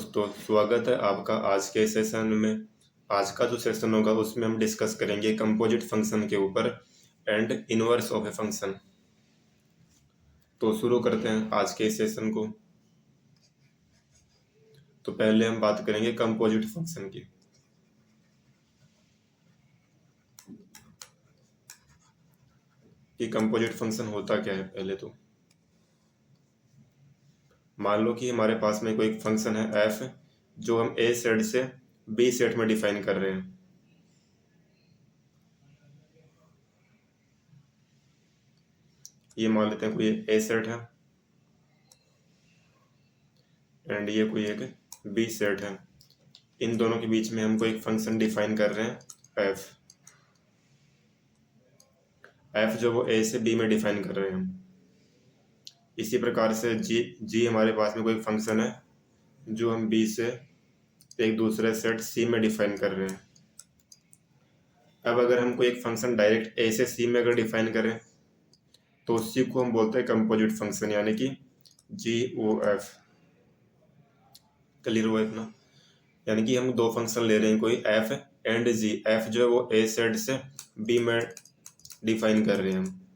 दोस्तों, स्वागत है आपका आज के सेशन में। आज का जो सेशन होगा उसमें हम डिस्कस करेंगे कंपोजिट फंक्शन के ऊपर and inverse of a function. तो शुरू करते हैं आज के सेशन को। तो पहले हम बात करेंगे कंपोजिट फंक्शन की। कि कंपोजिट फंक्शन होता क्या है। पहले तो मान लो कि हमारे पास में कोई फंक्शन है एफ, जो हम ए सेट से बी सेट में डिफाइन कर रहे हैं। ये मान लेते हैं कोई ए सेट है एंड ये कोई एक बी सेट है। इन दोनों के बीच में हम कोई एक फंक्शन डिफाइन कर रहे हैं एफ। एफ जो वो ए से बी में डिफाइन कर रहे हैं हम। इसी प्रकार से जी हमारे पास में कोई फंक्शन है जो हम बी से एक दूसरे सेट सी में डिफाइन कर रहे हैं। अब अगर हम कोई एक फंक्शन डायरेक्ट ए से सी में अगर डिफाइन करें तो उसी को हम बोलते हैं कंपोजिट फंक्शन, यानी कि जी ओ एफ। क्लियर हुआ इतना? यानी कि हम दो फंक्शन ले रहे हैं, कोई एफ एंड जी। एफ जो है वो ए सेट से बी में डिफाइन कर रहे हैं हम,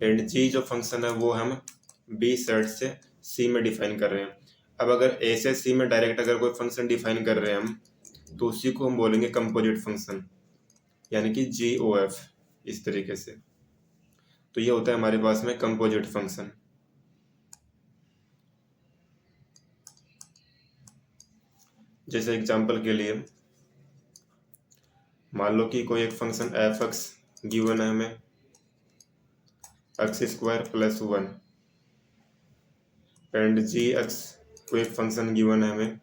एंड जी जो फंक्शन है वो हम बी सेट से सी में डिफाइन कर रहे हैं। अब अगर ए से सी में डायरेक्ट अगर कोई फंक्शन डिफाइन कर रहे हैं हम तो उसी को हम बोलेंगे कंपोजिट फंक्शन, यानी कि जी ओ एफ। इस तरीके से तो ये होता है हमारे पास में कंपोजिट फंक्शन। जैसे एग्जांपल के लिए मान लो कि कोई एक फंक्शन एफ एक्स गिवन है हमें, x square plus one, and g x कोई एक फंक्शन गिवन है हमें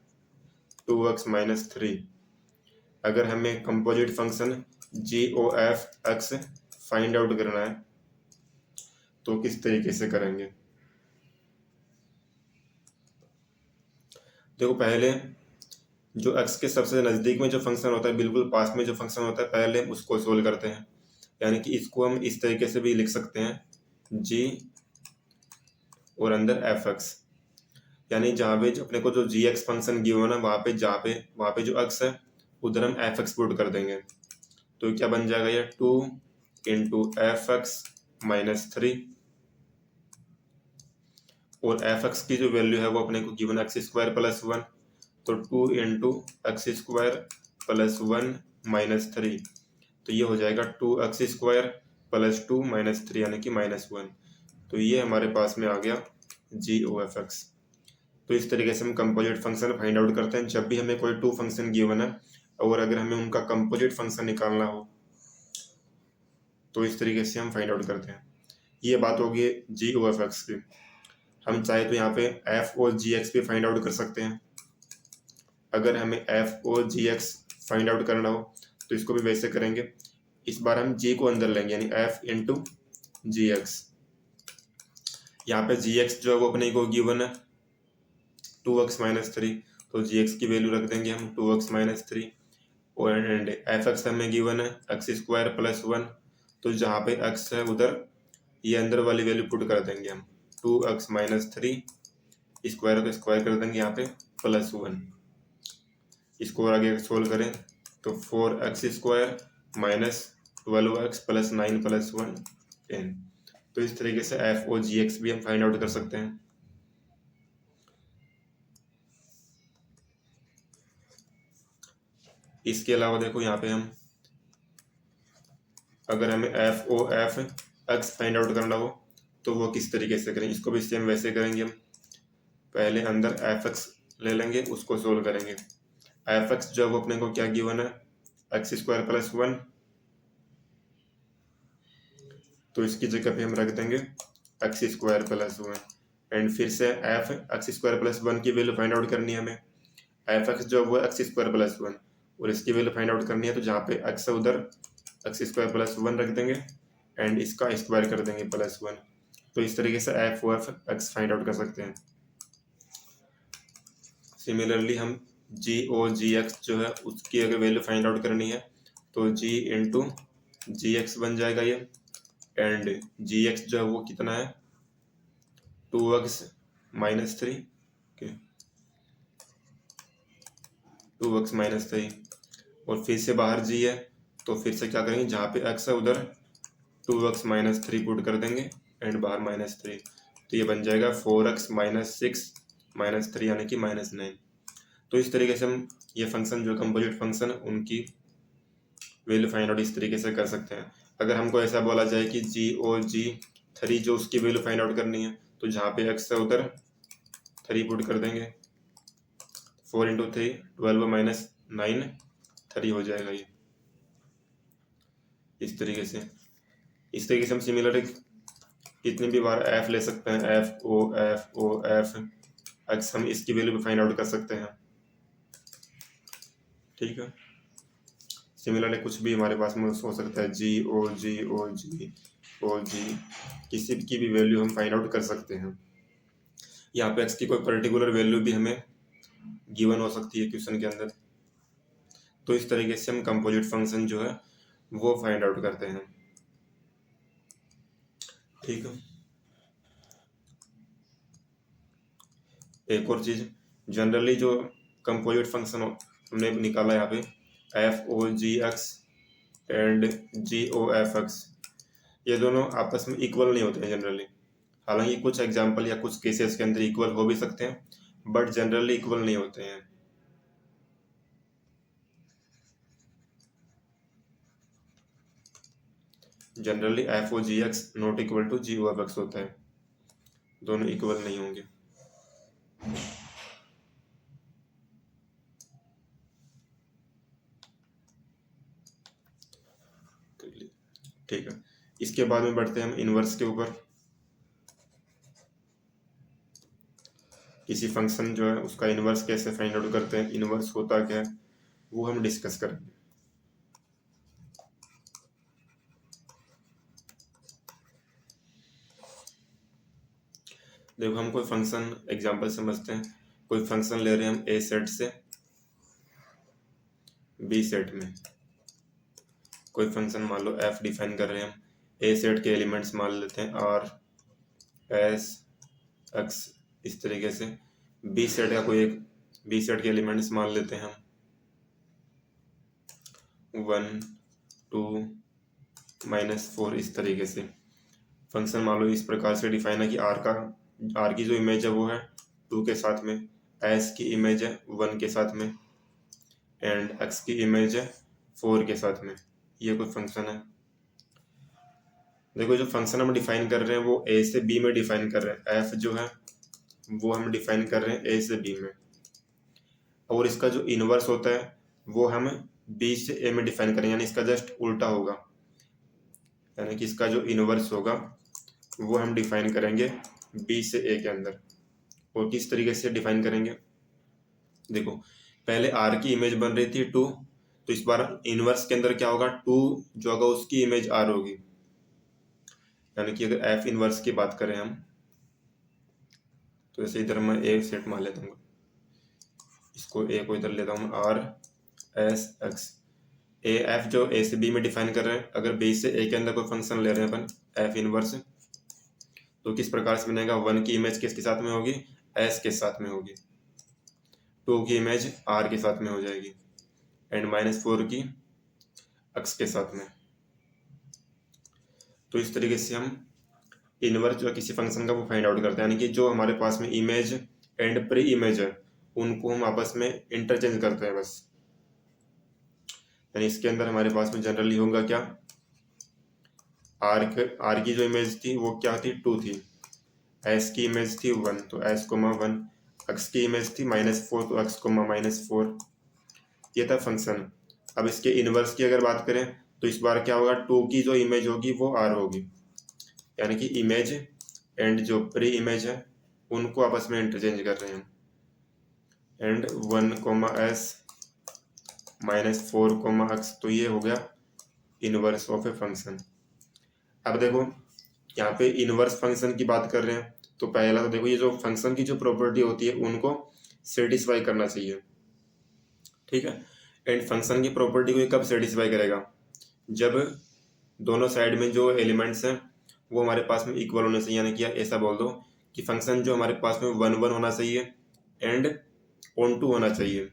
2x माइनस थ्री। अगर हमें composite function G O F x find out करना है तो किस तरीके से करेंगे। देखो, पहले जो x के सबसे नज़दीक में जो फंक्शन होता है, बिल्कुल पास में जो फंक्शन होता है, पहले हम उसको सोल्व करते हैं। यानी कि इसको हम इस तरीके से भी लिख सकते हैं g और अंदर एफ एक्स, यानी जहाँ पे अपने को जो जी एक्स फंक्शन गिवन है वहाँ पे जो x है उधर हम एफ एक्स पुट कर देंगे। तो क्या बन जाएगा, ये 2 into F x minus three, और एफ एक्स की जो वैल्यू है वो अपने को given x square plus one, तो 2 into x square plus one minus three, तो ये हो जाएगा 2x square plus two minus three, यानी कि माइनस वन। तो ये हमारे पास में आ गया जी ओ एफ एक्स। तो इस तरीके से हम कंपोजिट फंक्शन फाइंड आउट करते हैं जब भी हमें कोई टू फंक्शन गिवन है और अगर हमें उनका कंपोजिट फंक्शन निकालना हो तो इस तरीके से हम फाइंड आउट करते हैं। ये बात होगी जी ओ एफ एक्स की। हम चाहे तो यहाँ पे एफ और जी एक्स भी फाइंड आउट कर सकते हैं। अगर हमें एफ और जी एक्स फाइंड आउट करना हो तो इसको भी वैसे करेंगे। इस बार हम जी को अंदर लेंगे, यानी एफ इंटू जी एक्स। यहाँ पे जी एक्स जो है वो अपने को गिवन है 2x माइनस थ्री, तो जी एक्स की वैल्यू रख देंगे हम 2x माइनस थ्री, और एंड एफ एक्स हमें गिवन है एक्स स्क्वायर प्लस वन, तो जहाँ पे x है उधर ये अंदर वाली वैल्यू पुट कर देंगे हम 2x माइनस थ्री, स्क्वायर तो स्क्वायर कर देंगे यहाँ पे प्लस वन। इसको आगे सोल्व करें तो 4x square minus 12x plus nine plus one 10। तो इस तरीके से एफ ओ जी एक्स भी हम फाइंड आउट कर सकते हैं। इसके अलावा देखो यहाँ पे हम अगर हमें f o F x find out करना हो तो वो किस तरीके से करेंगे। इसको भी सेम वैसे करेंगे हम। पहले अंदर एफ एक्स ले लेंगे, उसको सोल्व करेंगे। एफ एक्स जो वो अपने को क्या गिवन है एक्स स्क्वायर प्लस वन, तो इसकी जगह पे हम रख देंगे x square plus one, and फिर से F x square plus one की वैल्यू फाइंड आउट करनी है हमें। एफ एक्स जो वो एक्स स्क्वायर प्लस वन और इसकी वैल्यू फाइंड आउट करनी है, तो जहाँ पे एक्स है उधर एक्स स्क्वायर प्लस वन रख देंगे एंड इसका स्क्वायर कर देंगे प्लस वन। तो इस तरीके से f o F x find out कर सकते हैं। सिमिलरली हम जी ओ जी एक्स जो है उसकी अगर वैल्यू फाइंड आउट करनी है तो जी इंटू जी एक्स बन जाएगा ये, एंड जी एक्स जो है वो कितना है 2x minus three. 2x minus 3, और फिर से बाहर g है तो फिर से क्या करेंगे, जहाँ पे x है उधर 2x माइनस 3 पुट कर देंगे एंड बाहर -3, तो ये बन जाएगा 4x माइनस 6 माइनस 3 यानी कि -9। तो इस तरीके से हम ये फंक्शन जो कंपोजिट फंक्शन उनकी वैल्यू फाइंड आउट इस तरीके से कर सकते हैं। अगर हमको ऐसा बोला जाए कि जी और जी3 जो उसकी वैल्यू फाइंड आउट करनी है, तो जहाँ पे x है उधर 3 पुट कर देंगे, 4 इंटू 3 12 माइनस 9 3 हो जाएगा ये। इस तरीके से हम सिमिलर कितनी भी बार f ले सकते हैं, f o f x, हम इसकी वैल्यू भी फाइंड आउट कर सकते हैं। ठीक है, सिमिलरली कुछ भी हमारे पास में हो सकता है, जी ओ जी किसी की भी वैल्यू हम फाइंड आउट कर सकते हैं। यहाँ पे x की कोई पर्टिकुलर वैल्यू भी हमें गिवन हो सकती है क्वेश्चन के अंदर। तो इस तरीके से हम कंपोजिट फंक्शन जो है वो फाइंड आउट करते हैं। ठीक है, एक और चीज, जनरली जो कंपोजिट फंक्शन हमने निकाला यहाँ पे f o g x and g O F x, ये दोनों आपस में इक्वल नहीं होते हैं जनरली। हालांकि कुछ एग्जांपल या कुछ केसेस के अंदर इक्वल हो भी सकते हैं, बट जनरली इक्वल नहीं होते हैं। Generally f o g x not equal to g O F x होता है, दोनों इक्वल नहीं होंगे। ठीक है, इसके बाद में बढ़ते हैं हम इनवर्स के ऊपर। किसी फंक्शन जो है उसका इनवर्स कैसे फाइंड आउट करते हैं, इनवर्स होता क्या है, वो हम डिस्कस करेंगे। देखो, हम कोई फंक्शन एग्जांपल समझते हैं, कोई फंक्शन ले रहे हैं हम ए सेट से बी सेट में, कोई फंक्शन मान लो एफ डिफाइन कर रहे हैं हम, ए सेट के एलिमेंट्स मान लेते हैं आर एस एक्स, इस तरीके से बी सेट का कोई एक बी सेट के एलिमेंट्स मान लेते हैं हम 1 2 -4, इस तरीके से फंक्शन मान लो इस प्रकार से डिफाइन है कि आर की जो इमेज है वो है 2 के साथ में, एस की इमेज है 1 के साथ में एंड एक्स की इमेज है 4 के साथ में। ये कोई फंक्शन है। देखो, जो फंक्शन हम डिफाइन कर रहे हैं वो ए से बी में डिफाइन कर रहे हैं, एफ जो है वो हम डिफाइन कर रहे हैं ए से बी में, और इसका जो इनवर्स होता है वो हम बी से ए में डिफाइन करेंगे, यानी इसका जस्ट उल्टा होगा, यानी कि इसका जो इनवर्स होगा वो हम डिफाइन करेंगे बी से ए के अंदर। और किस तरीके से डिफाइन करेंगे, देखो पहले आर की इमेज बन रही थी 2, तो इस बार इनवर्स के अंदर क्या होगा, 2 जो होगा उसकी इमेज आर होगी, यानी कि अगर एफ इनवर्स की बात करें हम, तो जैसे इधर मैं ए सेट मान लेता हूँ, इसको ए को इधर लेता हूँ R S x, A F जो ए से बी में डिफाइन कर रहे हैं, अगर बी से ए के अंदर कोई फंक्शन ले रहे हैं अपन एफ इनवर्स, तो किस प्रकार से बनेगा, 1 की इमेज किसके साथ में होगी, एस के साथ में होगी, 2 की इमेज आर के साथ में हो जाएगी एंड -4 की एक्स के साथ में। तो इस तरीके से हम इनवर्स जो किसी फंक्शन का वो फाइंड आउट करते हैं, यानी कि जो हमारे पास में इमेज एंड प्री इमेज है उनको हम आपस में इंटरचेंज करते हैं बस। यानी इसके अंदर हमारे पास में जनरली होगा क्या, आर की जो इमेज थी वो क्या थी, 2 थी, एस की इमेज थी 1, तो एस कोमा 1, एक्स की इमेज थी -4, तो एक्स कोमा -4, ये था फंक्शन। अब इसके इनवर्स की अगर बात करें तो इस बार क्या होगा, 2 की जो इमेज होगी वो आर होगी, यानी कि इमेज एंड जो प्री इमेज है उनको आपस में इंटरचेंज कर रहे हैं, and 1 comma s -4 comma x, तो ये हो गया इनवर्स ऑफ ए फंक्शन। अब देखो यहाँ पे इनवर्स फंक्शन की बात कर रहे हैं, तो पहला तो देखो ये जो फंक्शन की जो प्रॉपर्टी होती है उनको सेटिस्फाई करना चाहिए, ठीक है। एंड फंक्शन की प्रॉपर्टी को ये कब सेटिस्फाई करेगा, जब दोनों साइड में जो एलिमेंट्स हैं वो हमारे पास में इक्वल होने चाहिए, यानी कि ऐसा बोल दो कि फंक्शन जो हमारे पास में 1 1 होना चाहिए एंड ऑन 2 होना चाहिए।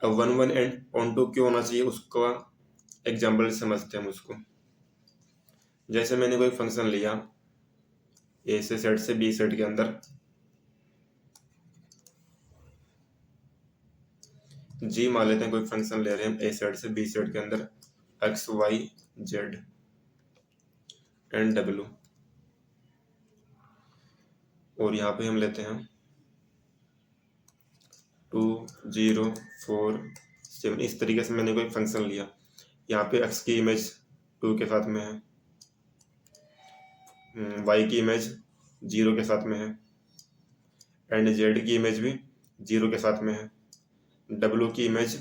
अब 1 1 एंड ऑन टू क्यों होना चाहिए उसका एग्जाम्पल समझते हैं हम उसको। जैसे मैंने कोई फंक्शन लिया ए से सेट से बी सेट के अंदर जी मान लेते हैं, कोई फंक्शन ले रहे हैं ए सेट से बी सेट के अंदर एक्स वाई जेड एंड डब्ल्यू, और यहाँ पे हम लेते हैं 2 0 4 7। इस तरीके से मैंने कोई फंक्शन लिया। यहाँ पे एक्स की इमेज 2 के साथ में है, वाई की इमेज 0 के साथ में है एंड जेड की इमेज भी 0 के साथ में है, डब्ल्यू की इमेज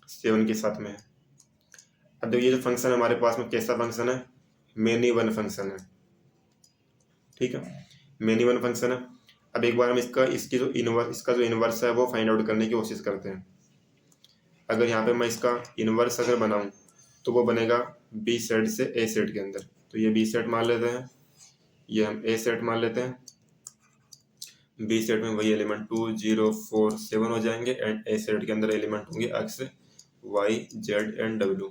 7 के साथ में है। अब देखिए ये जो फंक्शन हमारे पास में कैसा फंक्शन है, मेनी वन फंक्शन है। ठीक है, मेनी वन फंक्शन है। अब एक बार हम इसका जो इनवर्स है वो फाइंड आउट करने की कोशिश करते हैं। अगर यहाँ पे मैं इसका इनवर्स अगर बनाऊं तो वो बनेगा बी सेट से ए सेट के अंदर। तो ये बी सेट मान लेते हैं, ये हम ए सेट मान लेते हैं। बी सेट में वही एलिमेंट 2 0 4 7 हो जाएंगे एंड ए सेट के अंदर एलिमेंट होंगे एक्स वाई जेड एंड डब्ल्यू।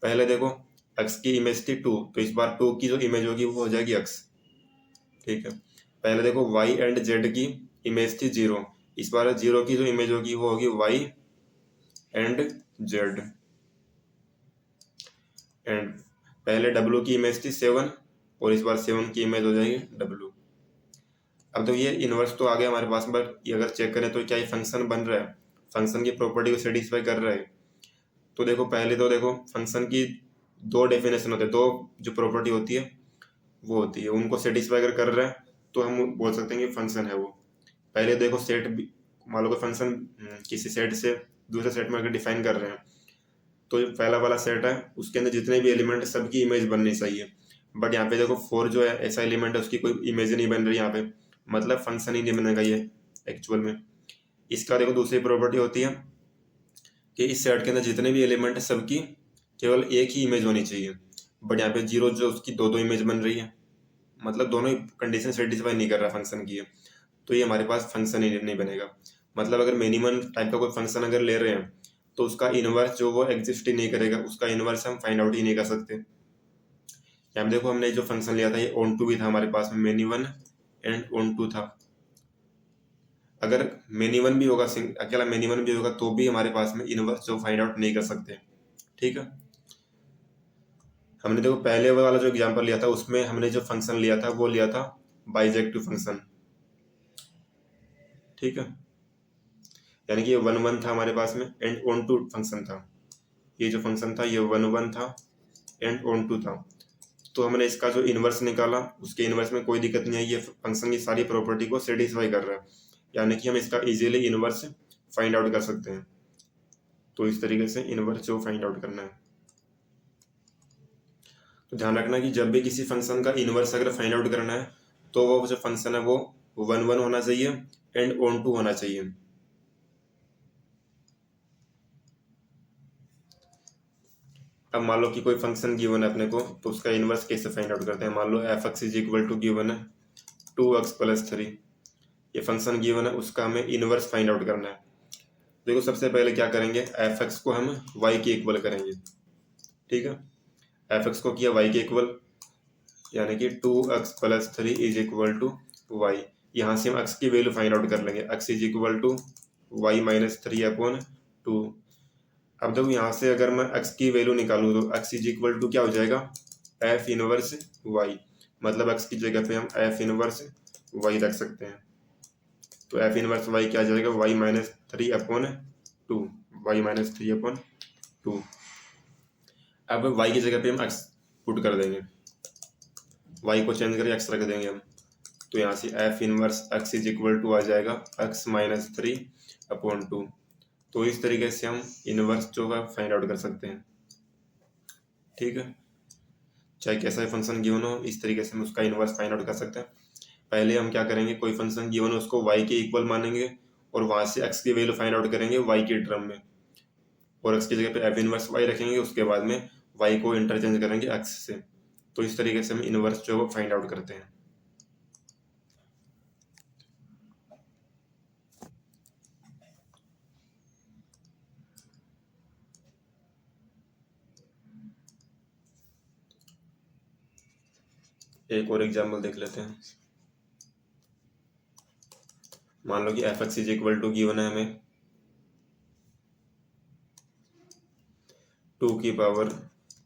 पहले देखो एक्स की इमेज थी 2, तो इस बार 2 की जो इमेज होगी वो हो जाएगी एक्स। ठीक है, पहले देखो वाई एंड जेड की इमेज थी 0, इस बार 0 की जो इमेज होगी वो होगी वाई एंड जेड। एंड पहले डब्ल्यू की इमेज थी 7 और इस बार 7 की इमेज हो जाएगी डब्ल्यू। अब तो ये इनवर्स तो आ गया हमारे पास, बट ये अगर चेक करें तो क्या ये फंक्शन बन रहा है, फंक्शन की प्रॉपर्टी को सेटिस्फाई कर रहा है। तो देखो पहले तो देखो फंक्शन की दो डेफिनेशन होते हैं, दो जो प्रॉपर्टी होती है वो होती है, उनको सेटिस्फाई अगर कर रहा है तो हम बोल सकते हैं कि फंक्शन है वो। पहले देखो सेट, मान लो फंक्शन किसी सेट से दूसरे सेट में अगर डिफाइन कर रहे हैं तो जो पहला वाला सेट है उसके अंदर जितने भी एलिमेंट सबकी इमेज बननी चाहिए। बट यहाँ पे देखो 4 जो है ऐसा एलिमेंट है उसकी कोई इमेज नहीं बन रही यहाँ पे, मतलब फंक्शन ही नहीं बनेगा ये एक्चुअल में। इसका देखो दूसरी प्रॉपर्टी होती है कि इस सेट के अंदर जितने भी एलिमेंट है सबकी केवल एक ही इमेज होनी चाहिए। बट यहाँ पे 0 जो उसकी दो दो इमेज बन रही है, मतलब दोनों ही कंडीशन सेटिस्फाई नहीं कर रहा फंक्शन की है, तो ये हमारे पास फंक्शन ही नहीं बनेगा। मतलब अगर मिनिमम टाइप का कोई फंक्शन अगर ले रहे हैं तो उसका इनवर्स जो वो एग्जिस्ट ही नहीं करेगा, उसका इनवर्स हम फाइंड आउट ही नहीं कर सकते। यहाँ देखो हमने जो फंक्शन लिया था ये ऑन टू भी था हमारे पास में, many one and onto था। अगर मेनी वन भी होगा, अकेला मेनी वन भी होगा तो भी हमारे पास में इनवर्स जो फाइंड आउट नहीं कर सकते। ठीक है, हमने देखो पहले वाला जो एग्जांपल लिया था उसमें हमने जो फंक्शन लिया था वो लिया था बाइजेक्टिव फंक्शन। ठीक है, यानी कि ये 1 1 था हमारे पास में एंड ऑन टू फंक्शन था। ये जो फंक्शन था ये 1 1 था एंड ऑन टू था। तो हमने इसका जो इनवर्स निकाला, उसके इनवर्स में कोई दिक्कत नहीं है, ये फंक्शन की सारी प्रॉपर्टी को सेटिस्फाई कर रहा है, यानी कि हम इसका इजीली इनवर्स फाइंड आउट कर सकते हैं। तो इस तरीके से इनवर्स जो फाइंड आउट करना है। तो ध्यान रखना कि जब भी किसी फंक्शन का इनवर्स अगर फाइंड आउट करना है तो वो जो फंक्शन है वो 1 1 होना चाहिए एंड ऑन टू होना चाहिए। अब मान लो कि कोई फंक्शन गिवन है अपने को, तो उसका इनवर्स कैसे फाइंड आउट करते हैं। मान लो F x is equal to given है 2x + 3, ये फंक्शन गिवन है, उसका हमें इनवर्स फाइंड आउट करना है। देखो सबसे पहले क्या करेंगे, एफ एक्स को हम y के इक्वल करेंगे। ठीक है, एफ एक्स को किया y के इक्वल, यानी कि 2x + 3 is equal to y। यहाँ से हम x की वैल्यू फाइंड आउट कर लेंगे, x is equal to y - 3/2। अब देखो यहाँ से अगर मैं x की वैल्यू निकालूँ तो x इज इक्वल टू क्या हो जाएगा, f इनवर्स y। मतलब x की जगह पे हम f इनवर्स y रख सकते हैं। तो f इनवर्स y क्या आ जाएगा, y - 3/2, y - 3/2। अब y की जगह पे हम x पुट कर देंगे, y को चेंज करके x रख देंगे हम। तो यहाँ से f inverse x is equal to आ जाएगा x - 3/2। तो इस तरीके से हम इनवर्स जो है फाइंड आउट कर सकते हैं। ठीक है, चाहे कैसा भी फंक्शन गिवन हो इस तरीके से हम उसका इनवर्स फाइंड आउट कर सकते हैं। पहले हम क्या करेंगे, कोई फंक्शन गिवन हो उसको y के इक्वल मानेंगे और वहां से x की वैल्यू फाइंड आउट करेंगे y के टर्म में, और x की जगह पे f इनवर्स y रखेंगे, उसके बाद में y को इंटरचेंज करेंगे x से। तो इस तरीके से हम इनवर्स जो है फाइंड आउट करते हैं। एक और एग्जाम्पल देख लेते हैं। मान लो कि F x is equal to given है हमें 2 की पावर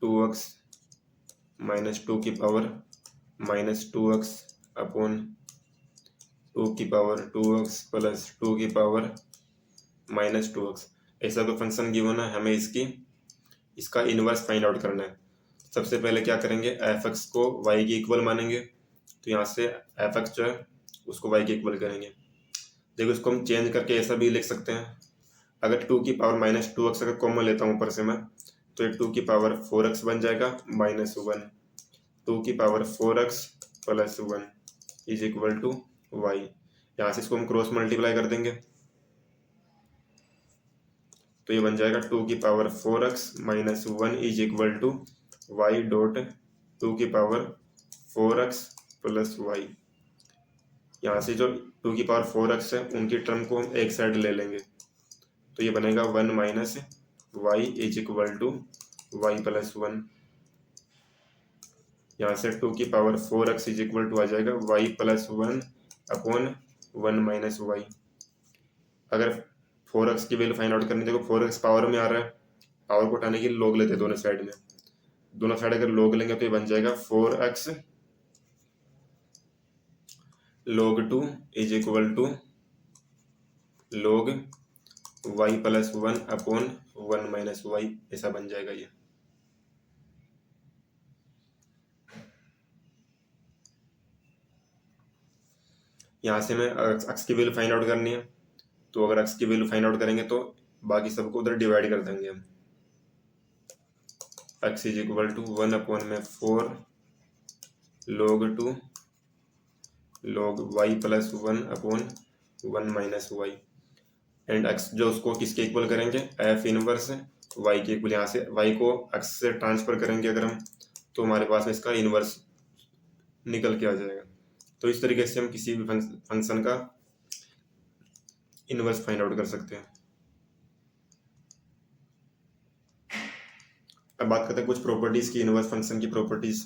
2x माइनस 2 की पावर माइनस 2x अपॉन 2 की पावर 2x प्लस 2 की पावर माइनस 2x। ऐसा तो फंक्शन गिवन है, हमें इसका इनवर्स फाइंड आउट करना है। सबसे पहले क्या करेंगे, एफ एक्स को y के इक्वल मानेंगे, तो यहाँ से एफ एक्स जो है उसको y के इक्वल करेंगे। देखो इसको हम चेंज करके ऐसा भी लिख सकते हैं, अगर 2 की पावर माइनस 2x अगर कॉमन लेता हूँ ऊपर से मैं, तो ये 2 की पावर 4x बन जाएगा माइनस 1, 2 की power 4x plus 1 is equal to y। यहाँ से इसको हम क्रॉस मल्टीप्लाई कर देंगे, तो ये बन जाएगा 2 की power 4x minus 1 is equal to y dot 2 की पावर 4x प्लस वाई। यहाँ से जो 2 की पावर 4x है उनकी टर्म को हम एक साइड ले लेंगे, तो ये बनेगा 1 minus Y is equal to Y plus 1। यहाँ से 2 की power 4x is equal to आ जाएगा Y plus 1 upon 1 minus Y. अगर 4x की वैल्यू फाइंड आउट करनी, देखो 4x पावर में आ रहा है, पावर को उठाने के लिए लॉग लेते हैं दोनों साइड में, दोनों साइड अगर लॉग लेंगे तो ये बन जाएगा 4x log 2 is equal to log y plus 1 upon 1 minus y, ऐसा बन जाएगा ये। यहाँ से हमें x की वैल्यू फाइंड आउट करनी है, तो अगर x की वैल्यू फाइंड आउट करेंगे तो बाकी सबको उधर डिवाइड कर देंगे हम। x is equal to 1 upon में 4 log 2 log y plus 1 upon 1 minus y, and x जो उसको किसके इक्वल करेंगे, f इनवर्स y के इक्वल। यहाँ से y को x से ट्रांसफर करेंगे अगर हम, तो हमारे पास में इसका इनवर्स निकल के आ जाएगा। तो इस तरीके से हम किसी भी फंक्शन का इनवर्स फाइंड आउट कर सकते हैं। अब बात करते हैं कुछ प्रॉपर्टीज की, इनवर्स फंक्शन की properties.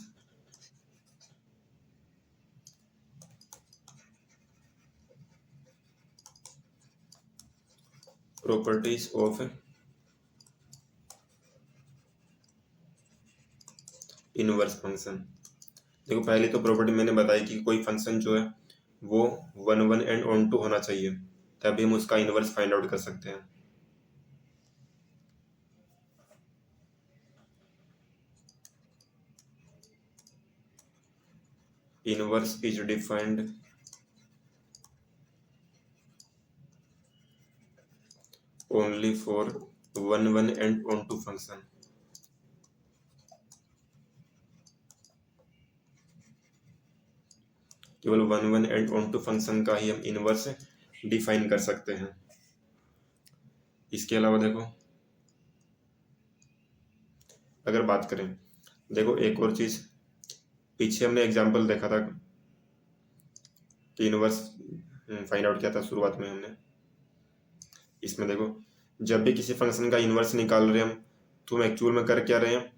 Properties of inverse function. देखो पहली तो प्रॉपर्टी मैंने बताई कि कोई फंक्शन जो है वो 1 1 एंड ऑन टू होना चाहिए, तभी हम उसका इनवर्स फाइंड आउट कर सकते हैं। Inverse is defined only for 1 1 and onto function. केवल 1 1 एंड ऑन टू फंक्शन का ही हम इनवर्स डिफाइन कर सकते हैं। इसके अलावा देखो अगर बात करें, देखो एक और चीज, पीछे हमने एग्जांपल देखा था कि इनवर्स फाइंड आउट किया था शुरुआत में हमने। इसमें देखो जब भी किसी फंक्शन का इनवर्स निकाल रहे हैं हम, तो हम एक्चुअल में कर क्या रहे हैं,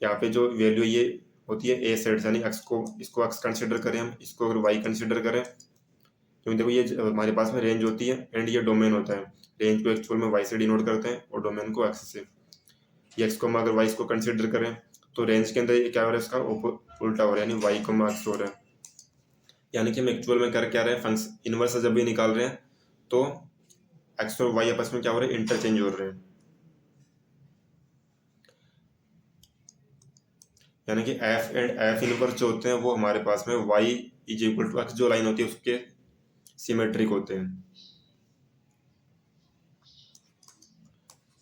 यहाँ पे जो वैल्यू ये होती है ए सेट, यानी एक्स को, इसको एक्स कंसिडर करें हम, इसको अगर वाई कंसिडर करें, क्योंकि देखो ये हमारे पास में रेंज होती है एंड ये डोमेन होता है। रेंज को एक्चुअल में वाई से डिनोट करते हैं और डोमेन को एक्स से। ये एक्स को अगर वाई को कंसिडर करें तो रेंज के अंदर ये क्या हो रहा है, इसका उल्टा हो रहा है, यानी वाई को एक्स हो रहा है। यानी कि हम एक्चुअल में कर क्या रहे हैं, फंक्शन इनवर्स जब भी निकाल रहे हैं तो एक्स और वाई आपस में क्या हो रहा है, इंटरचेंज हो रहे हैं। यानी कि एफ एंड एफ इनवर्स जो होते हैं वो हमारे पास में y is equal to x जो लाइन होती है उसके सिमेट्रिक होते हैं।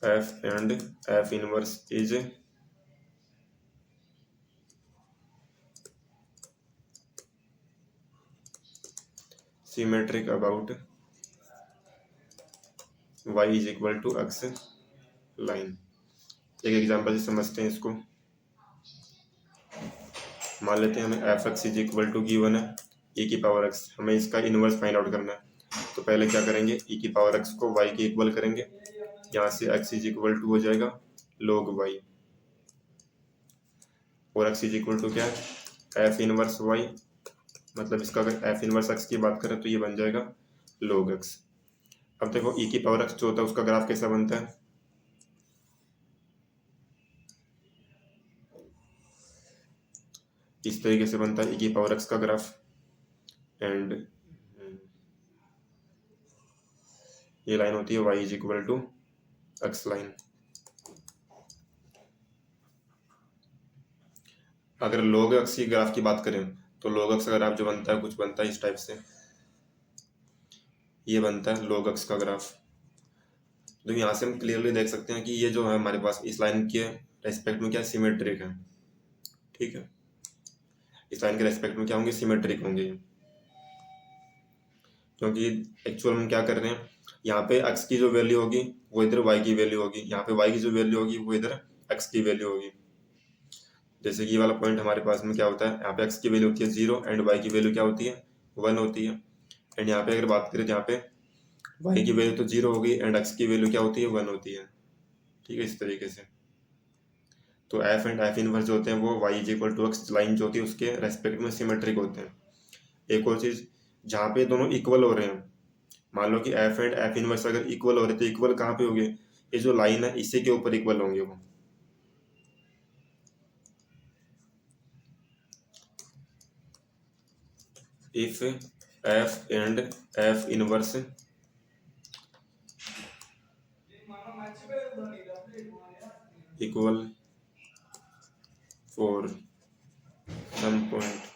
F and f inverse is symmetric about y is equal to x line. एक एग्जांपल से समझते हैं इसको। मान लेते हैं हमें f x is equal to given है e की पावर x, हमें इसका इनवर्स फाइंड आउट करना है। तो पहले क्या करेंगे, e की पावर x को y के इक्वल करेंगे, यहाँ से x इज इक्वल टू हो जाएगा log y, और x इज इक्वल टू क्या है, एफ इनवर्स वाई, मतलब इसका अगर एफ इनवर्स एक्स की बात करें तो ये बन जाएगा log एक्स। अब देखो ई की पावर एक्स जो होता है उसका ग्राफ कैसा बनता है, इस तरीके से बनता है ई की पावर एक्स का ग्राफ। एंड ये लाइन होती है y is equal to x line. अगर log एक्स की ग्राफ की बात करें तो log एक्स का ग्राफ जो बनता है कुछ बनता है इस टाइप से, ये बनता है log एक्स का ग्राफ। तो यहाँ से हम क्लियरली देख सकते हैं कि ये जो है हमारे पास इस लाइन के रेस्पेक्ट में क्या सिमेट्रिक है। ठीक है, इस लाइन के रेस्पेक्ट में क्या होंगे, सिमेट्रिक होंगे, क्योंकि एक्चुअल में क्या कर रहे हैं, यहाँ पे x की जो वैल्यू होगी वो इधर y की वैल्यू होगी, यहाँ पे y की जो वैल्यू होगी वो इधर x की वैल्यू होगी। जैसे कि ये वाला पॉइंट हमारे पास में क्या होता है, यहाँ पे x की वैल्यू होती है 0 एंड y की वैल्यू क्या होती है 1 होती है। एंड यहाँ पे अगर बात करें तो यहाँ पे y की वैल्यू तो 0 होगी एंड x की वैल्यू क्या होती है 1 होती है। ठीक है, इस तरीके से। तो f एंड f इनवर्स जो होते हैं वो y is equal to x line जो होती है उसके रेस्पेक्ट में सिमेट्रिक होते हैं। एक और चीज़, जहाँ पे दोनों इक्वल हो रहे हैं, मान लो कि एफ एंड एफ इनवर्स अगर इक्वल हो रहे तो इक्वल कहाँ पे होंगे, ये जो लाइन है इसी के ऊपर इक्वल होंगे वो। If f and f inverse equal for some point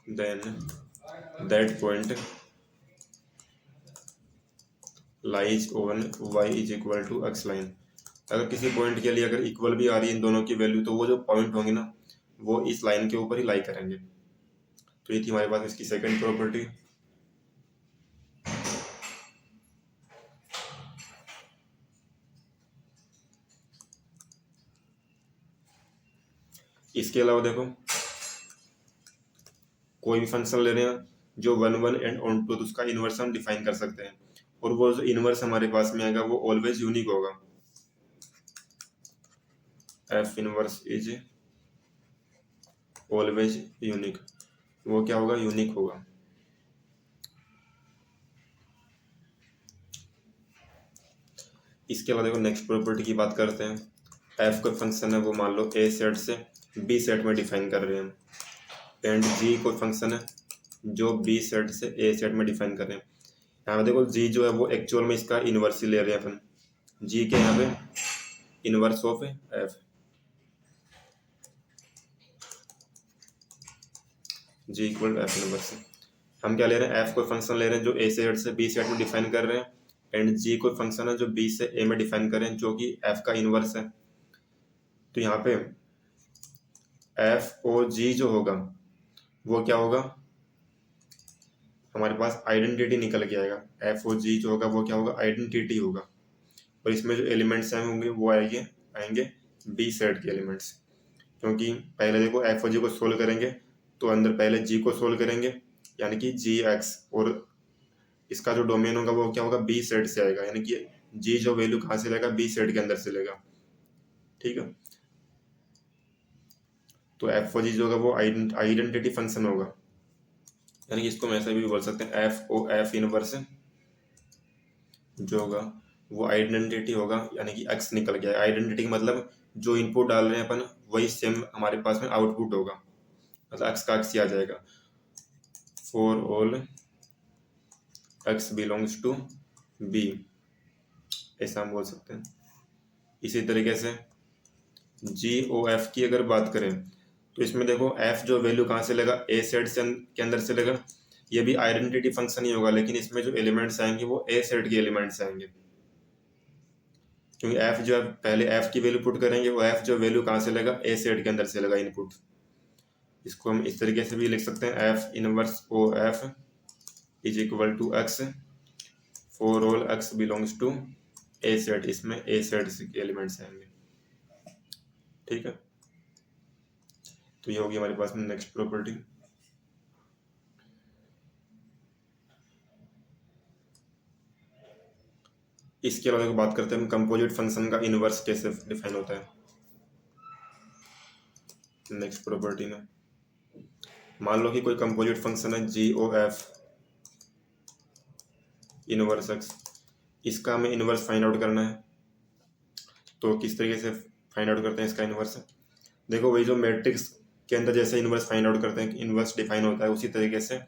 then that point lies on y is equal to x line. अगर किसी पॉइंट के लिए अगर इक्वल भी आ रही है इन दोनों की वैल्यू तो वो जो पॉइंट होंगे ना वो इस लाइन के ऊपर ही लाई करेंगे। तो ये थी हमारे पास इसकी सेकंड प्रॉपर्टी। इसके अलावा देखो कोई भी फंक्शन ले रहे हैं जो 1 1 एंड ऑन टू, तो उसका इनवर्स हम डिफाइन कर सकते हैं और वो जो इनवर्स हमारे पास में आएगा वो ऑलवेज यूनिक होगा। F inverse is always unique, वो क्या होगा, यूनिक होगा। इसके अलावा देखो नेक्स्ट प्रॉपर्टी की बात करते हैं। एफ का फंक्शन है वो मान लो ए सेट से बी सेट में डिफाइन कर रहे हैं एंड जी को फंक्शन है जो बी सेट से ए सेट में डिफाइन कर रहे हैं। यहाँ पे देखो जी जो है वो एक्चुअल में इसका इनवर्स ही ले रहे हैं अपन, जी के यहाँ पे inverse of F, G equal F inverse. हम क्या ले रहे हैं, एफ को फंक्शन ले रहे हैं जो ए सेट से बी सेट में डिफाइन कर रहे हैं एंड जी को फंक्शन है जो बी से ए में डिफाइन कर रहे हैं जो कि एफ का इनवर्स है। तो यहाँ पे एफ ओ जी जो होगा वो क्या होगा, हमारे पास आइडेंटिटी निकल के आएगा। एफ ओ जी जो होगा वो क्या होगा, आइडेंटिटी होगा। और इसमें जो एलिमेंट्स आए होंगे वो आएंगे आएंगे बी सेट के एलिमेंट्स, क्योंकि पहले देखो एफ ओ जी को सोल्व करेंगे तो अंदर पहले जी को सोल्व करेंगे यानी कि जी एक्स, और इसका जो डोमेन होगा वो क्या होगा, बी सेट से आएगा, यानी कि जी जो वैल्यू कहाँ से लेगा, बी सेट के अंदर से लेगा। ठीक है, तो एफ ओ जी जो होगा वो आइडेंटिटी फंक्शन होगा, यानी कि इसको हम ऐसे भी बोल सकते हैं एफ ओ एफ इनवर्स जो होगा वो आइडेंटिटी होगा, यानी कि एक्स निकल गया। आइडेंटिटी का मतलब जो इनपुट डाल रहे हैं अपन वही सेम हमारे पास में आउटपुट होगा, मतलब एक्स का एक्स ही आ जाएगा। For all x belongs to B, ऐसा हम बोल सकते हैं। इसी तरीके से जी ओ एफ की अगर बात करें तो इसमें देखो एफ जो वैल्यू कहाँ से लेगा, ए सेट से के अंदर से लेगा। ये भी आइडेंटिटी फंक्शन ही होगा लेकिन इसमें जो एलिमेंट्स आएंगे वो ए सेट के एलिमेंट्स आएंगे, क्योंकि एफ जो है पहले एफ की वैल्यू पुट करेंगे, वो एफ जो वैल्यू कहाँ से लेगा, ए सेट के अंदर से लेगा इनपुट। इसको हम इस तरीके से भी लिख सकते हैं f inverse o f is equal to x for all x belongs to A set, इसमें ए सेट के एलिमेंट्स आएंगे। ठीक है, तो ये होगी हमारे पास में नेक्स्ट प्रॉपर्टी। इसके अलावा बात करते हैं हम कंपोजिट फंक्शन का इनवर्स कैसे डिफाइन होता है। नेक्स्ट प्रॉपर्टी में मान लो कि कोई कंपोजिट फंक्शन है जी ओ एफ इनवर्स एक्स, इसका हमें इनवर्स फाइंड आउट करना है। तो किस तरीके से फाइंड आउट करते हैं इसका इनवर्स? देखो वही जो मैट्रिक्स के अंदर जैसे इनवर्स फाइंड आउट करते हैं, इनवर्स डिफाइन होता है, उसी तरीके से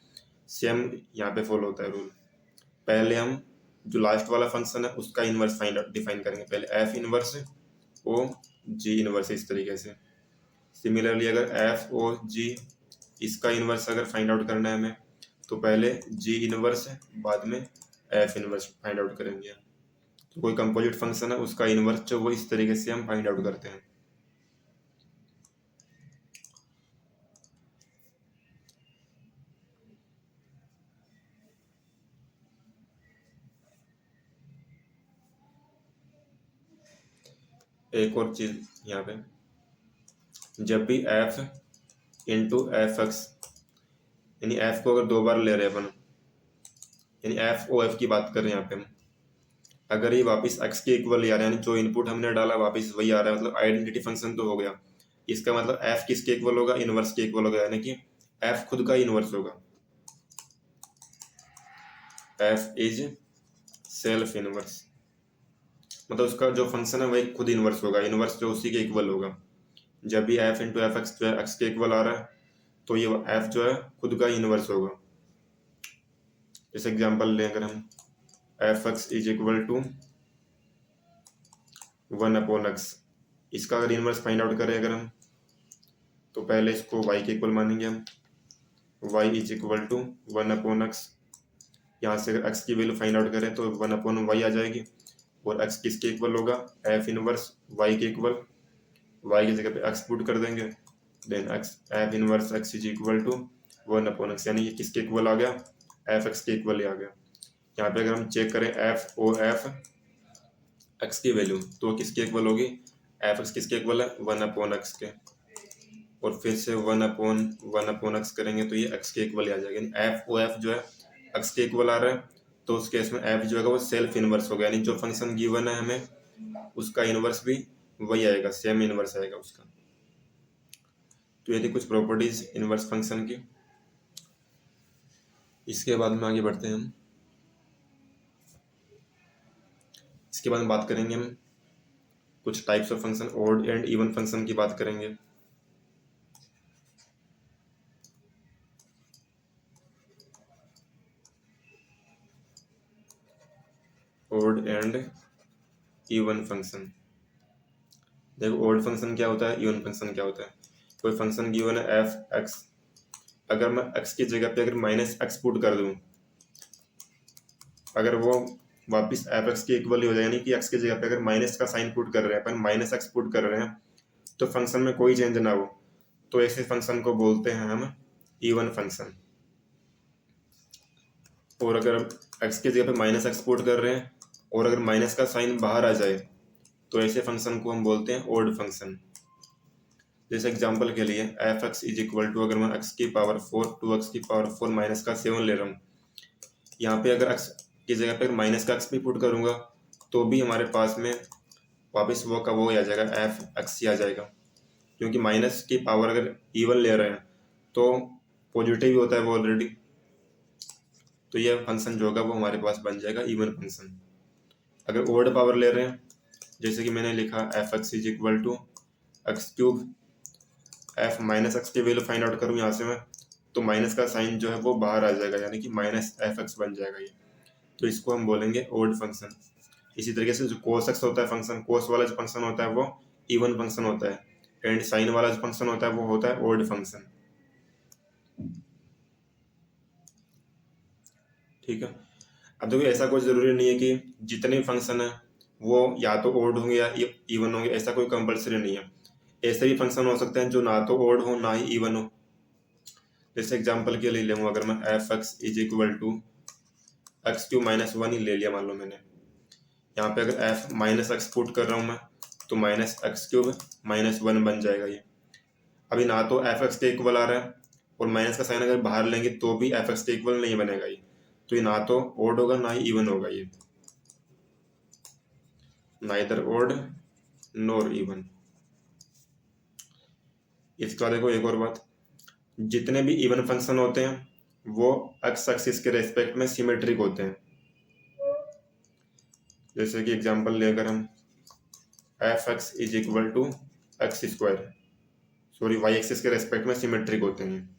सेम यहाँ पे फॉलो होता है रूल। पहले हम जो लास्ट वाला फंक्शन है उसका इनवर्स फाइंड आउट डिफाइन करेंगे, पहले एफ इनवर्स ओ जी इनवर्स, इस तरीके से। सिमिलरली अगर एफ ओ जी इसका इनवर्स अगर फाइंड आउट करना है हमें, तो पहले जी इनवर्स बाद में एफ इनवर्स फाइंड आउट करेंगे। तो कोई कंपोजिट फंक्शन है उसका इनवर्स जो वो इस तरीके से हम फाइंड आउट करते हैं। एक और चीज यहाँ पे, जब भी एफ इंटू एफ एक्स, यानी एफ को अगर दो बार ले रहे हैं अपन, यानी एफ ओ एफ की बात कर रहे हैं यहाँ पे हम, अगर ये वापस एक्स के इक्वल आ रहा है, यानी जो इनपुट हमने डाला वापस वही आ रहा है, मतलब आइडेंटिटी फंक्शन तो हो गया। इसका मतलब एफ किसके इक्वल होगा? इनवर्स के इक्वल होगा, यानी कि एफ खुद का इनवर्स होगा। एफ इज सेल्फ इनवर्स, मतलब उसका जो फंक्शन है वही खुद इनवर्स होगा, इनवर्स जो उसी के इक्वल होगा। जब भी एफ इंटू एफ एक्स जो है एक्स के इक्वल आ रहा है, तो ये एफ जो है खुद का इनवर्स होगा। इस एग्जांपल लें अगर हम, f x is equal to 1/x, इसका अगर इनवर्स फाइंड आउट करें अगर हम, तो पहले इसको y के इक्वल मानेंगे हम, y is equal to 1/x। यहाँ से अगर x की वैल्यू फाइंड आउट करें तो 1/y आ जाएगी, और x किसके इक्वल होगा? f इनवर्स y के इक्वल, y की जगह पे x पुट कर देंगे, then x f inverse x is equal to 1/x, यानी ये किसके इक्वल आ गया? f x के इक्वल ही आ गया। यहाँ पे अगर हम चेक करें f o f x की वैल्यू, तो किसके इक्वल होगी? f x किसके इक्वल है? 1/x के, और फिर से 1/x करेंगे तो ये x के इक्वल ही आ जाएगा, यानी f o f जो है x के इक्वल आ रहा है। तो उस केस में f जो है वो सेल्फ इनवर्स होगा, यानी जो फंक्शन गिवन है हमें उसका इनवर्स भी वही आएगा, सेम इनवर्स आएगा उसका। तो ये थी कुछ प्रॉपर्टीज इनवर्स फंक्शन की। इसके बाद में आगे बढ़ते हैं हम। इसके बाद में बात करेंगे हम कुछ types of function, odd and even function की बात करेंगे। Odd and even function. देखो ऑड फंक्शन क्या होता है, इवन फंक्शन क्या होता है। कोई फंक्शन गिवन है एफ एक्स, अगर मैं एक्स की जगह पे अगर माइनस एक्स पुट कर दूं, अगर वो वापस एफ एक्स के इक्वल ही हो जाए, यानी कि एक्स की जगह पे अगर माइनस का साइन पुट कर रहे हैं अपन, माइनस एक्स पुट कर रहे हैं, तो फंक्शन में कोई चेंज ना हो, तो ऐसे फंक्शन को बोलते हैं हम इवन फंक्शन। और अगर एक्स की जगह पे माइनस एक्स पुट कर रहे हैं और अगर माइनस का साइन बाहर आ जाए, तो ऐसे फंक्शन को हम बोलते हैं ऑड फंक्शन। जैसे एग्जांपल के लिए f x is equal to, अगर मैं एक्स की पावर 4 2x की पावर 4 माइनस का 7 ले रहा हूँ, यहाँ पे अगर एक्स की जगह पे माइनस का एक्स भी पुट करूंगा तो भी हमारे पास में वापस वो का वो आ जाएगा, एफ एक्स ही आ जाएगा, क्योंकि माइनस की पावर अगर इवन ले रहे हैं तो पॉजिटिव ही होता है वो ऑलरेडी। तो यह फंक्शन जो होगा वो हमारे पास बन जाएगा इवन फंक्शन। अगर ओड पावर ले रहे हैं, जैसे कि मैंने लिखा f x is equal to x cube, f minus x की वैल्यू फाइंड आउट करूँ यहाँ से मैं, तो माइनस का साइन जो है वो बाहर आ जाएगा, यानी कि माइनस एफ एक्स बन जाएगा ये। तो इसको हम बोलेंगे ओड फंक्शन। इसी तरीके से जो कोस एक्स होता है फंक्शन, कोस वाला जो फंक्शन होता है वो इवन फंक्शन होता है, एंड साइन वाला जो फंक्शन होता है वो होता है ओड फंक्शन। ठीक है। अब देखो ऐसा कोई जरूरी नहीं है कि जितने फंक्शन है वो या तो ओड होंगे या इवन होंगे, ऐसा कोई कंपलसरी नहीं है। ऐसे भी फंक्शन हो सकते हैं जो ना तो ओड हो ना ही इवन हो। जैसे एग्जांपल के लिए ले लूँ, अगर मैं f x is equal to x cube minus 1 ही ले लिया मान लो मैंने, यहाँ पे अगर एफ माइनस एक्स पुट कर रहा हूँ मैं, तो माइनस एक्स क्यूब माइनस 1 बन जाएगा ये। अभी ना तो एफ एक्स के इक्वल आ रहा है, और माइनस का साइन अगर बाहर लेंगे तो भी एफ एक्स के इक्वल नहीं बनेगा ये। तो ये ना तो ओड होगा ना ही इवन होगा ये, नाइदर ओड नॉर इवन। इसके बाद देखो एक और बात, जितने भी इवन फंक्शन होते हैं वो एक्स एक्सिस के रेस्पेक्ट में सिमेट्रिक होते हैं। जैसे कि एग्जांपल लेकर हम f x is equal to x square, sorry y axis के रेस्पेक्ट में सिमेट्रिक होते हैं।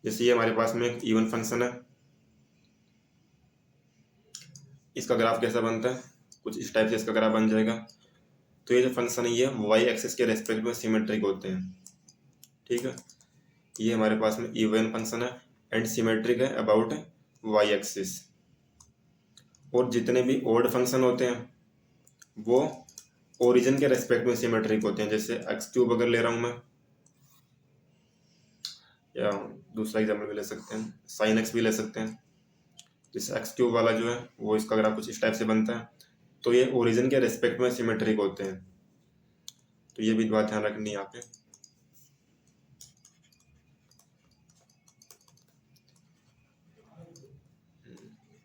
जैसे ये हमारे पास में एक इवन फंक्शन है, इसका ग्राफ कैसा बनता है, कुछ इस टाइप से इसका ग्राफ बन जाएगा। तो ये जो फंक्शन है ये वाई एक्सिस के रेस्पेक्ट में सिमेट्रिक होते हैं, ठीक है। ये हमारे पास में इवन फंक्शन है एंड सिमेट्रिक है अबाउट वाई एक्सिस। और जितने भी ओड फंक्शन होते हैं वो ओरिजिन के रेस्पेक्ट में सिमेट्रिक होते हैं। जैसे एक्स क्यूब अगर ले रहा हूँ मैं, या दूसरा एग्जाम्पल भी ले सकते हैं, साइन एक्स भी ले सकते हैं। जैसे एक्स क्यूब वाला जो है वो इसका ग्राफ कुछ इस टाइप से बनता है, तो ये ओरिजिन के रेस्पेक्ट में सिमेट्रिक होते हैं। तो ये भी बात ध्यान रखनी है यहाँ पे।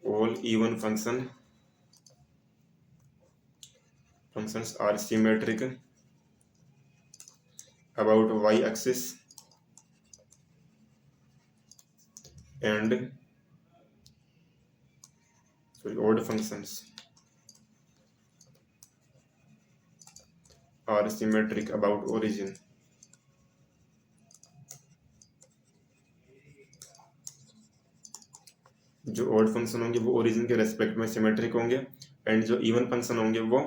All even functions are symmetric about y-axis and odd functions are symmetric about origin। जो ऑड फंक्शन होंगे वो ओरिजिन के रेस्पेक्ट में सिमेट्रिक होंगे एंड जो इवन फंक्शन होंगे वो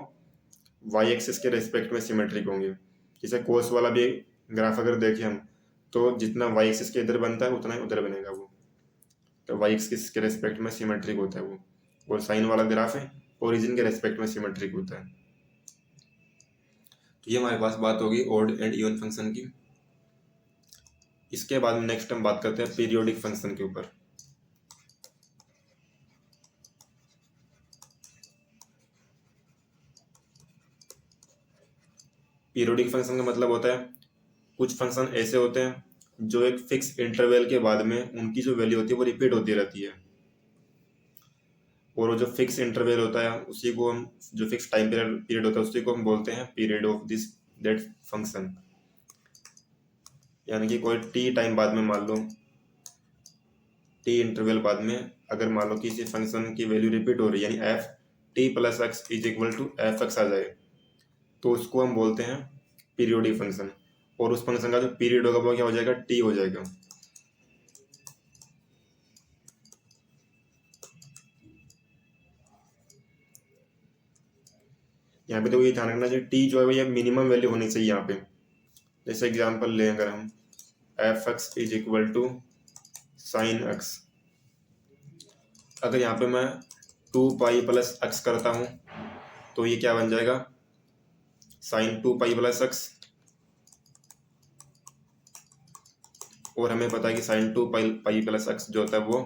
वाई एक्सिस के रेस्पेक्ट में सिमेट्रिक होंगे। जैसे कोस वाला भी ग्राफ अगर देखें हम, तो जितना वाई एक्सिस के इधर बनता है उतना ही उधर बनेगा वो, तो वाई एक्सिस के रेस्पेक्ट में सिमेट्रिक होता है वो। और साइन वाला ग्राफ है ओरिजिन के रेस्पेक्ट में सिमेट्रिक होता है। तो ये हमारे पास बात होगी ऑड एंड इवन फंक्शन की। इसके बाद नेक्स्ट हम बात करते हैं पीरियोडिक फंक्शन के ऊपर। पीरियोडिक फंक्शन का मतलब होता है कुछ फंक्शन ऐसे होते हैं जो एक फिक्स इंटरवल के बाद में उनकी जो वैल्यू होती है वो रिपीट होती रहती है, और वो जो फिक्स इंटरवल होता है उसी को हम, जो फिक्स टाइम पीरियड होता है उसी को हम बोलते हैं period of this that function. यानी कि कोई टी टाइम बाद में, मान लो टी इंटरवल बाद में अगर मान लो किसी फंक्शन की वैल्यू रिपीट हो रही है, यानी F T plus X is equal to F X आ जाए, तो उसको हम बोलते हैं पीरियोडिक फंक्शन। और उस फंक्शन का जो पीरियड होगा वो क्या हो जाएगा, टी हो जाएगा। यहाँ पे तो ये ध्यान रखना चाहिए टी जो है वो ये मिनिमम वैल्यू होनी चाहिए यहाँ पे। जैसे एग्जांपल लें अगर हम f x is equal to sine x, अगर यहाँ पे मैं 2 पाई प्लस एक्स करता हूँ तो ये क्या बन जाएगा, साइन 2 पाई प्लस एक्स। और हमें पता है कि साइन 2 पाई प्लस एक्स जो होता है वो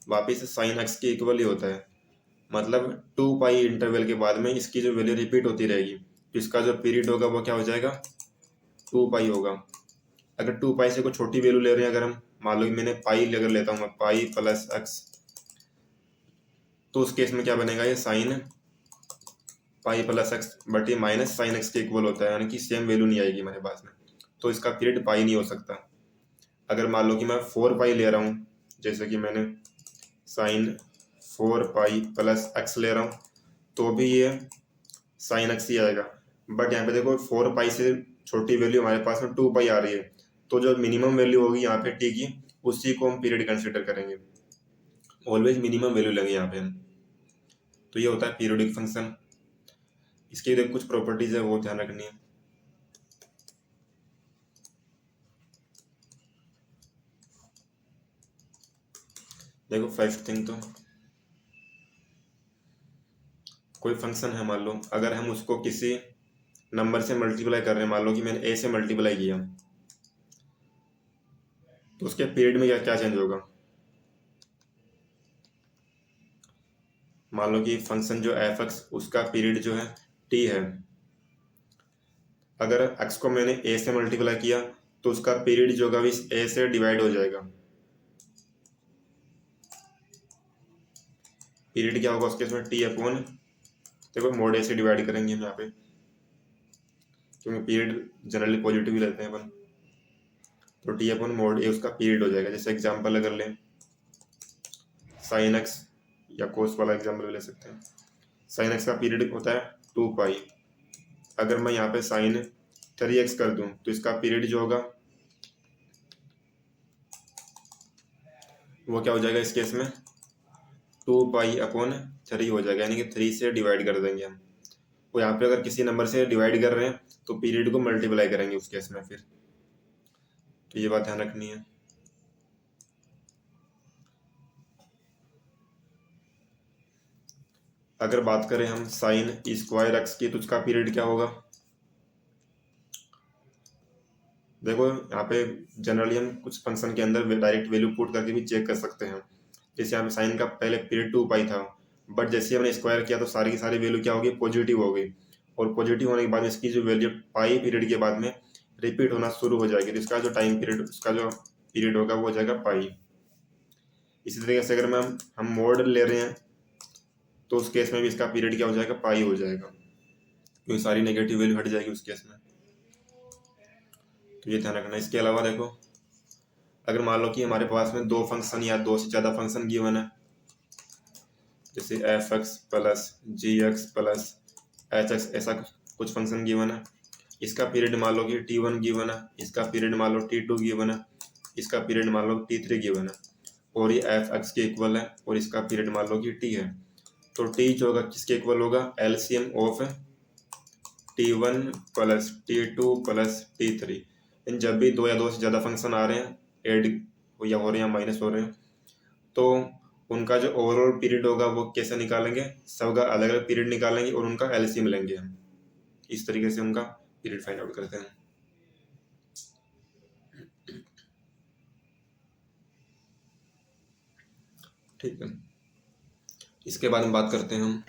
वापिस साइन एक्स के इक्वल ही होता है। मतलब 2 पाई इंटरवल के बाद में इसकी जो वैल्यू रिपीट होती रहेगी, तो इसका जो पीरियड होगा वो क्या हो जाएगा, 2 पाई होगा। अगर 2 पाई से कोई छोटी वैल्यू ले रहे हैं, अगर हम मान लो कि मैंने पाई अगर लेता हूँ मैं पाई प्लस एक्स, तो उस केस में क्या बनेगा, ये sine pi plus x but ये माइनस साइन एक्स के इक्वल होता है, यानी कि सेम वैल्यू नहीं आएगी हमारे पास में, तो इसका पीरियड पाई नहीं हो सकता। अगर मान लो कि मैं 4 पाई ले रहा हूँ, जैसे कि मैंने साइन 4 पाई प्लस एक्स ले रहा हूँ, तो भी ये साइन एक्स ही आएगा। बट यहाँ पे देखो 4 पाई से छोटी वैल्यू हमारे पास में 2 पाई आ रही है, तो जो मिनिमम वैल्यू होगी यहाँ पे टी की, उसी को हम पीरियड कंसिडर करेंगे। ऑलवेज मिनिमम वैल्यू लेंगे यहाँ पे हम। तो ये होता है पीरियोडिक फंक्शन। इसकी देखो कुछ प्रॉपर्टीज है वो ध्यान रखनी है। देखो फर्स्ट थिंग, तो कोई फंक्शन है, मान लो अगर हम उसको किसी नंबर से मल्टीप्लाई कर रहे हैं, मान लो कि मैंने ए से मल्टीप्लाई किया, तो उसके पीरियड में क्या क्या चेंज होगा। मान लो कि फंक्शन जो एफ एक्स उसका पीरियड जो है टी है, अगर एक्स को मैंने ए से मल्टीप्लाई किया तो उसका पीरियड जो होगा इस ए से डिवाइड हो जाएगा। पीरियड क्या होगा उसके इसमें टी अपॉन, देखो मोड ए से डिवाइड करेंगे हम यहाँ पे, क्योंकि पीरियड जनरली पॉजिटिव ही लेते हैं अपन। तो टी अपन मोड ए उसका पीरियड हो जाएगा। जैसे एग्जांपल अगर लें साइन एक्स या कोस वाला एग्जांपल ले सकते हैं। साइन एक्स का पीरियड होता है 2 पाई। अगर मैं यहाँ पे साइन 3x कर दूं तो इसका पीरियड जो होगा वो क्या हो जाएगा इस केस में 2 पाई अपॉन 3 हो जाएगा, यानी कि 3 से डिवाइड कर देंगे हम। तो यहाँ पे अगर किसी नंबर से डिवाइड कर रहे हैं तो पीरियड को मल्टीप्लाई करेंगे उस केस में फिर। तो ये बात ध्यान रखनी है। अगर बात करें हम साइन स्क्वायर एक्स की तो उसका पीरियड क्या होगा। देखो यहाँ पे जनरली हम कुछ फंक्शन के अंदर डायरेक्ट वैल्यू पुट करके भी चेक कर सकते हैं। जैसे यहाँ पे साइन का पहले पीरियड 2 पाई था, बट जैसे हमने स्क्वायर किया तो सारी की सारी वैल्यू क्या होगी पॉजिटिव हो गई, और पॉजिटिव होने के बाद इसकी जो वैल्यू पाई पीरियड के बाद में रिपीट होना शुरू हो जाएगी। तो इसका जो टाइम पीरियड उसका जो पीरियड होगा वो हो जाएगा पाई। इसी तरीके से अगर हम मोड ले रहे हैं तो उस केस में भी इसका पीरियड क्या हो जाएगा पाई हो जाएगा, क्योंकि सारी नेगेटिव वैल्यू हट जाएगी उस केस में। तो ये ध्यान रखना। इसके अलावा देखो अगर मान लो कि हमारे पास में दो फंक्शन या दो से ज़्यादा फंक्शन गिवन है, जैसे एफ एक्स प्लस जी एक्स प्लस एच एक्स, ऐसा कुछ फंक्शन गिवन है। इसका पीरियड मान लो कि t1 गिवन है, इसका पीरियड मान लो t2 गिवन है, इसका पीरियड मान लो t3 गिवन है, और ये एफ एक्स के इक्वल है और इसका पीरियड मान लो कि t है। तो t जो होगा किसके इक्वल होगा LCM of t1 plus t2 plus t3। इन जब भी दो या दो से ज़्यादा फंक्शन आ रहे हैं, ऐड या हो रहे हैं या माइनस हो रहे हैं, तो उनका जो ओवरऑल पीरियड होगा वो कैसे निकालेंगे, सबका अलग अलग पीरियड निकालेंगे और उनका एलसीएम लेंगे हम। इस तरीके से उनका पीरियड फाइंड आउट करते हैं। ठीक है, इसके बाद हम बात करते हैं हम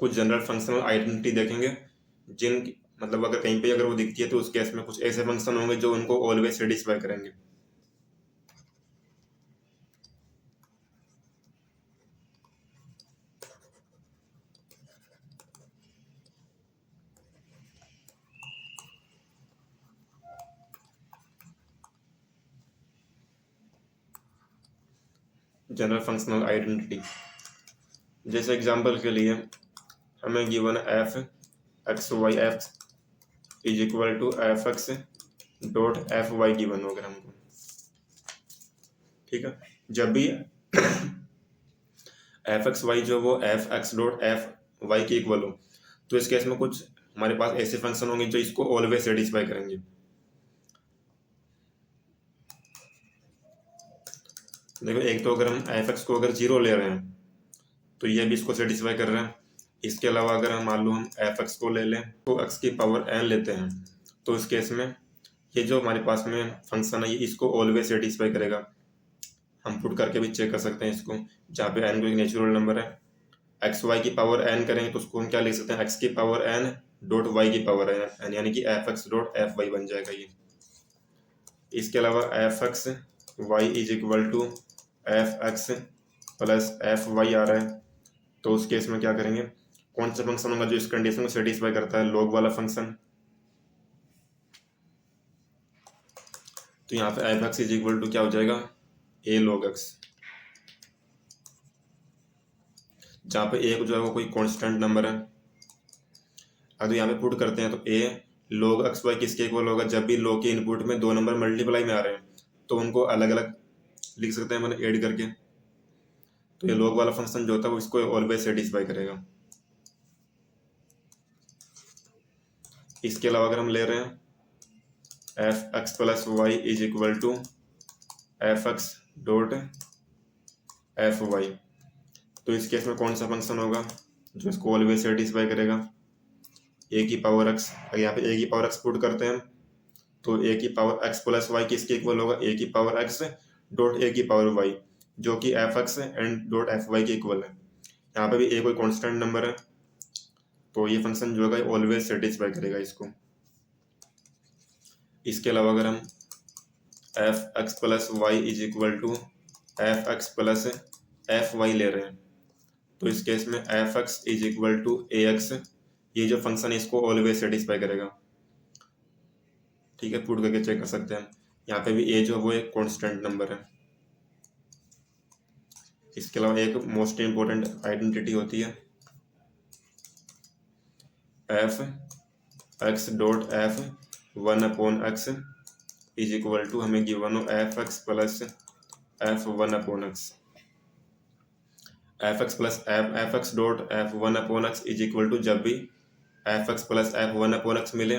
कुछ जनरल फंक्शनल आइडेंटिटी देखेंगे, जिन मतलब अगर कहीं पे अगर वो दिखती है तो उस केस में कुछ ऐसे फंक्शन होंगे जो उनको ऑलवेज सेटिस्फाई करेंगे। जनरल फंक्शनल आइडेंटिटी, जैसे एग्जांपल के लिए हमें given f x y f is equal to F x dot F y given हो गया हमको। ठीक है, जब भी एफ एक्स वाई जो वो f x dot F y के इक्वल हो तो इस केस में कुछ हमारे पास ऐसे फंक्शन होंगे जो इसको ऑलवेज सेटिस्फाई करेंगे। देखो एक तो अगर हम एफ एक्स को अगर 0 ले रहे हैं तो ये भी इसको सेटिस्फाई कर रहे हैं। इसके अलावा अगर हम मान लो हम एफ एक्स को ले लें तो एक्स की पावर एन लेते हैं तो इस केस में ये जो हमारे पास में फंक्शन है ये इसको ऑलवेज सेटिस्फाई करेगा। हम पुट करके भी चेक कर सकते हैं इसको, जहाँ पे एन कोई नेचुरल नंबर है, एक्स वाई की पावर एन करेंगे तो उसको हम क्या लिख सकते हैं एक्स की पावर एन डॉट वाई की पावर एन, यानी कि F x dot F Y बन जाएगा ये। इसके अलावा F x Y is equal to F x plus F Y आ रहा है तो उस केस में क्या करेंगे, कौन सा फंक्शन होगा जो इस कंडीशन को सेटिस्फाई करता है, लॉग वाला फंक्शन। तो यहाँ पे f x is equal to क्या हो जाएगा ए लॉग एक्स, जहाँ पे ए जो है वो कोई कांस्टेंट नंबर है। अगर यहाँ पे पुट करते हैं तो ए लॉग एक्स वाई किसके इक्वल होगा, जब भी लॉग के इनपुट में दो नंबर मल्टीप्लाई में आ रहे हैं तो उनको अलग अलग लिख सकते हैं मतलब ऐड करके। तो ये लॉग वाला फंक्शन जो होता है वो इसको ऑलवेज सेटिस्फाई करेगा। इसके अलावा अगर हम ले रहे हैं f x plus y is equal to F x dot F y, तो इस केस में कौन सा फंक्शन होगा जो इसको ऑलवेज सेटिस्फाई करेगा, ए की पावर एक्स। अगर यहाँ पे ए की पावर एक्स पुट करते हैं तो ए की पावर एक्स प्लस वाई किसके इक्वल होगा, ए की पावर एक्स डॉट ए की पावर वाई, जो कि F x and dot F y के इक्वल है। यहाँ पे भी ए कोई कांस्टेंट नंबर है तो ये फंक्शन जो होगा ऑलवेज सेटिस्फाई करेगा इसको। इसके अलावा अगर हम f x plus y is equal to F x plus F y ले रहे हैं, तो इस केस में f x is equal to a x, ये जो फंक्शन है इसको ऑलवेज सेटिस्फाई करेगा। ठीक है, पुट करके चेक कर सकते हैं। यहाँ पे भी ए जो है वो एक कॉन्स्टेंट नंबर है। इसके अलावा एक मोस्ट इंपॉर्टेंट आइडेंटिटी होती है f x dot f one upon x is equal to, हमें गिवन हो f x plus f one upon x. F x plus f x dot f one upon x is equal to, जब भी f x plus f one upon x मिले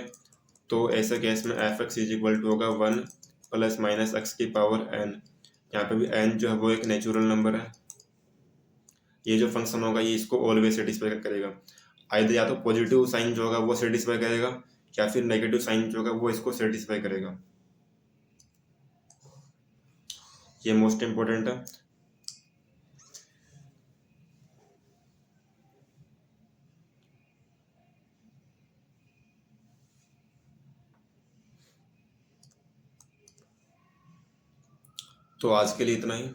तो ऐसे case में f x is equal to होगा one plus minus x की power n. यहाँ पे भी एन जो है वो एक नेचुरल नंबर है। ये जो फंक्शन होगा ये इसको ऑलवेज सेटिस्फाई करेगा। आइदर या तो पॉजिटिव साइन जो होगा वो सेटिस्फाई करेगा या फिर नेगेटिव साइन जो होगा वो इसको सेटिस्फाई करेगा। ये मोस्ट इंपॉर्टेंट है। तो आज के लिए इतना ही।